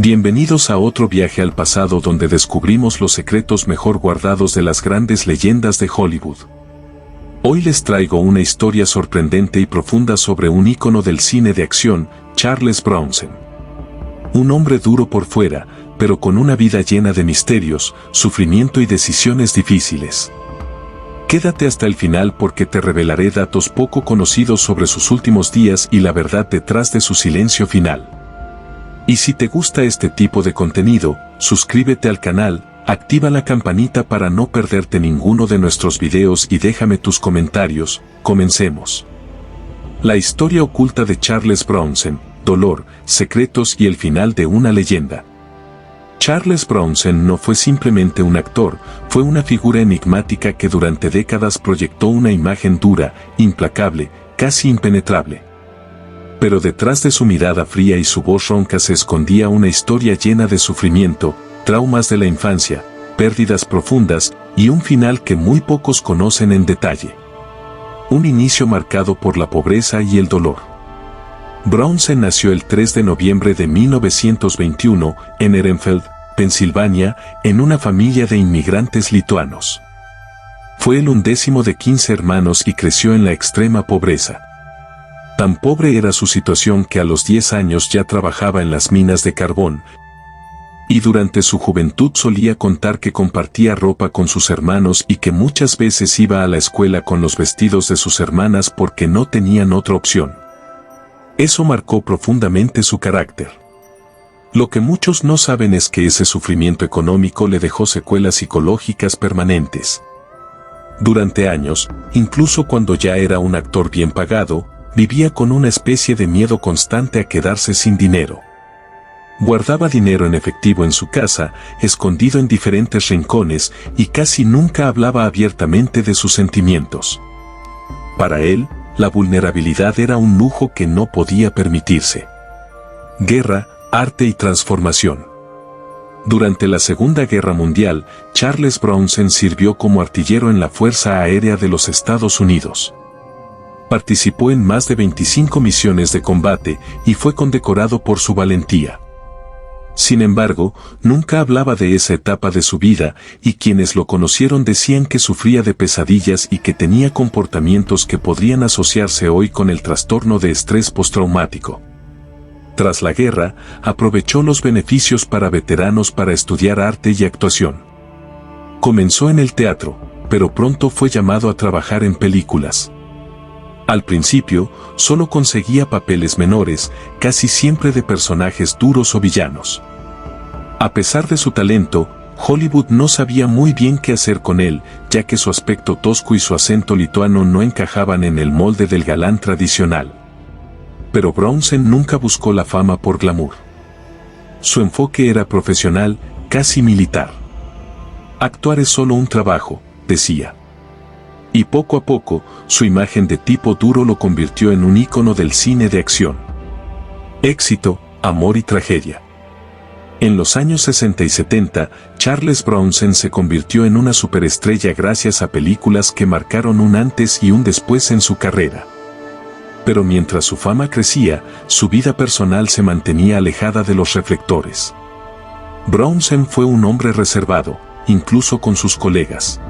Bienvenidos a otro viaje al pasado donde descubrimos los secretos mejor guardados de las grandes leyendas de Hollywood. Hoy les traigo una historia sorprendente y profunda sobre un ícono del cine de acción, Charles Bronson. Un hombre duro por fuera, pero con una vida llena de misterios, sufrimiento y decisiones difíciles. Quédate hasta el final porque te revelaré datos poco conocidos sobre sus últimos días y la verdad detrás de su silencio final. Y si te gusta este tipo de contenido, suscríbete al canal, activa la campanita para no perderte ninguno de nuestros videos y déjame tus comentarios. Comencemos. La historia oculta de Charles Bronson, dolor, secretos y el final de una leyenda. Charles Bronson no fue simplemente un actor, fue una figura enigmática que durante décadas proyectó una imagen dura, implacable, casi impenetrable. Pero detrás de su mirada fría y su voz ronca se escondía una historia llena de sufrimiento, traumas de la infancia, pérdidas profundas y un final que muy pocos conocen en detalle. Un inicio marcado por la pobreza y el dolor. Bronson nació el 3 de noviembre de 1921 en Ehrenfeld, Pensilvania, en una familia de inmigrantes lituanos. Fue el 11º de 15 hermanos y creció en la extrema pobreza. Tan pobre era su situación que a los 10 años ya trabajaba en las minas de carbón, y durante su juventud solía contar que compartía ropa con sus hermanos y que muchas veces iba a la escuela con los vestidos de sus hermanas porque no tenían otra opción. Eso marcó profundamente su carácter. Lo que muchos no saben es que ese sufrimiento económico le dejó secuelas psicológicas permanentes. Durante años, incluso cuando ya era un actor bien pagado, vivía con una especie de miedo constante a quedarse sin dinero. Guardaba dinero en efectivo en su casa, escondido en diferentes rincones, y casi nunca hablaba abiertamente de sus sentimientos. Para él, la vulnerabilidad era un lujo que no podía permitirse. Guerra, arte y transformación. Durante la Segunda Guerra Mundial, Charles Bronson sirvió como artillero en la Fuerza Aérea de los Estados Unidos. Participó en más de 25 misiones de combate y fue condecorado por su valentía. Sin embargo, nunca hablaba de esa etapa de su vida, y quienes lo conocieron decían que sufría de pesadillas y que tenía comportamientos que podrían asociarse hoy con el trastorno de estrés postraumático. Tras la guerra, aprovechó los beneficios para veteranos para estudiar arte y actuación. Comenzó en el teatro, pero pronto fue llamado a trabajar en películas. Al principio, solo conseguía papeles menores, casi siempre de personajes duros o villanos. A pesar de su talento, Hollywood no sabía muy bien qué hacer con él, ya que su aspecto tosco y su acento lituano no encajaban en el molde del galán tradicional. Pero Bronson nunca buscó la fama por glamour. Su enfoque era profesional, casi militar. Actuar es solo un trabajo, decía. Y poco a poco, su imagen de tipo duro lo convirtió en un ícono del cine de acción. Éxito, amor y tragedia. En los años 60 y 70, Charles Bronson se convirtió en una superestrella gracias a películas que marcaron un antes y un después en su carrera. Pero mientras su fama crecía, su vida personal se mantenía alejada de los reflectores. Bronson fue un hombre reservado, incluso con sus colegas.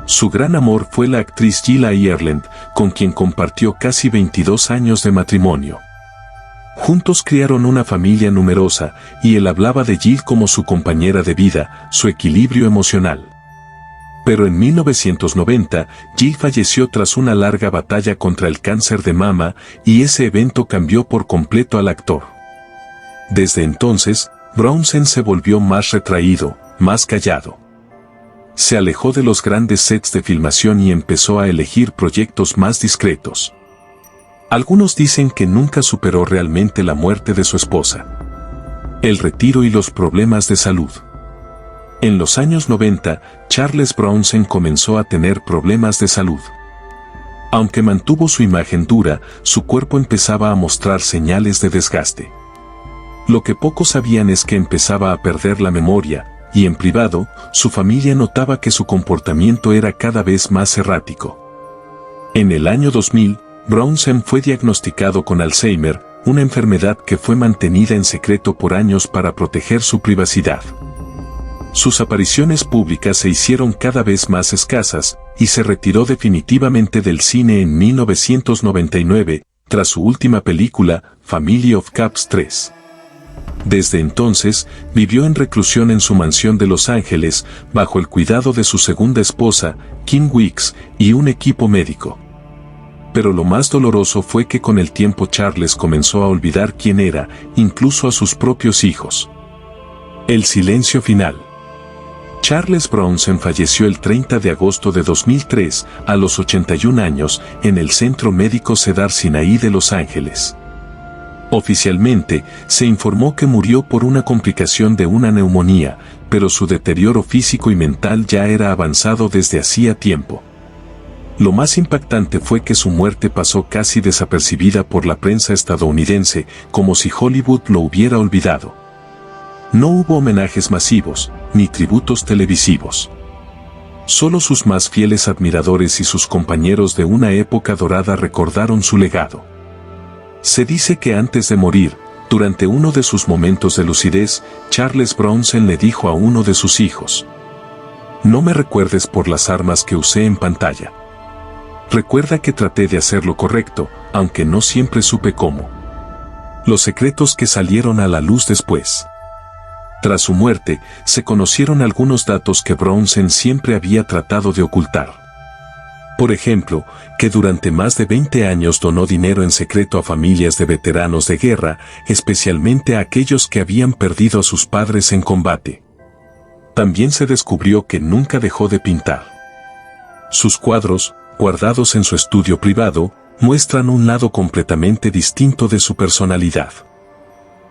Su gran amor fue la actriz Gillian Ireland, con quien compartió casi 22 años de matrimonio. Juntos criaron una familia numerosa, y él hablaba de Jill como su compañera de vida, su equilibrio emocional. Pero en 1990, Jill falleció tras una larga batalla contra el cáncer de mama, y ese evento cambió por completo al actor. Desde entonces, Bronson se volvió más retraído, más callado. Se alejó de los grandes sets de filmación y empezó a elegir proyectos más discretos. Algunos dicen que nunca superó realmente la muerte de su esposa, el retiro y los problemas de salud. En los años 90, Charles Bronson comenzó a tener problemas de salud. Aunque mantuvo su imagen dura, su cuerpo empezaba a mostrar señales de desgaste. Lo que pocos sabían es que empezaba a perder la memoria, y en privado, su familia notaba que su comportamiento era cada vez más errático. En el año 2000, Bronson fue diagnosticado con Alzheimer, una enfermedad que fue mantenida en secreto por años para proteger su privacidad. Sus apariciones públicas se hicieron cada vez más escasas, y se retiró definitivamente del cine en 1999, tras su última película, Family of Cats 3. Desde entonces, vivió en reclusión en su mansión de Los Ángeles, bajo el cuidado de su segunda esposa, Kim Weeks, y un equipo médico. Pero lo más doloroso fue que con el tiempo Charles comenzó a olvidar quién era, incluso a sus propios hijos. El silencio final. Charles Bronson falleció el 30 de agosto de 2003, a los 81 años, en el Centro Médico Cedar Sinai de Los Ángeles. Oficialmente, se informó que murió por una complicación de una neumonía, pero su deterioro físico y mental ya era avanzado desde hacía tiempo. Lo más impactante fue que su muerte pasó casi desapercibida por la prensa estadounidense, como si Hollywood lo hubiera olvidado. No hubo homenajes masivos, ni tributos televisivos. Solo sus más fieles admiradores y sus compañeros de una época dorada recordaron su legado. Se dice que antes de morir, durante uno de sus momentos de lucidez, Charles Bronson le dijo a uno de sus hijos: «No me recuerdes por las armas que usé en pantalla. Recuerda que traté de hacer lo correcto, aunque no siempre supe cómo». Los secretos que salieron a la luz después. Tras su muerte, se conocieron algunos datos que Bronson siempre había tratado de ocultar. Por ejemplo, que durante más de 20 años donó dinero en secreto a familias de veteranos de guerra, especialmente a aquellos que habían perdido a sus padres en combate. También se descubrió que nunca dejó de pintar. Sus cuadros, guardados en su estudio privado, muestran un lado completamente distinto de su personalidad.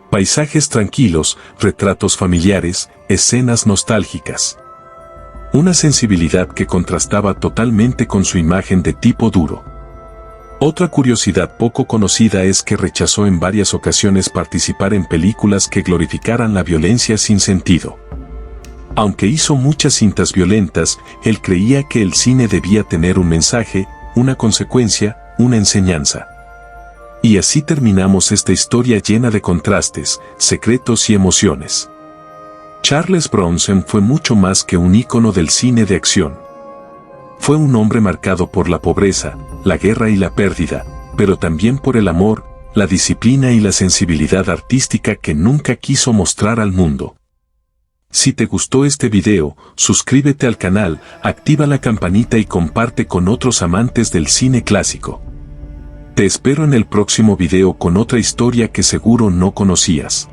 Paisajes tranquilos, retratos familiares, escenas nostálgicas. Una sensibilidad que contrastaba totalmente con su imagen de tipo duro. Otra curiosidad poco conocida es que rechazó en varias ocasiones participar en películas que glorificaran la violencia sin sentido. Aunque hizo muchas cintas violentas, él creía que el cine debía tener un mensaje, una consecuencia, una enseñanza. Y así terminamos esta historia llena de contrastes, secretos y emociones. Charles Bronson fue mucho más que un ícono del cine de acción. Fue un hombre marcado por la pobreza, la guerra y la pérdida, pero también por el amor, la disciplina y la sensibilidad artística que nunca quiso mostrar al mundo. Si te gustó este video, suscríbete al canal, activa la campanita y comparte con otros amantes del cine clásico. Te espero en el próximo video con otra historia que seguro no conocías.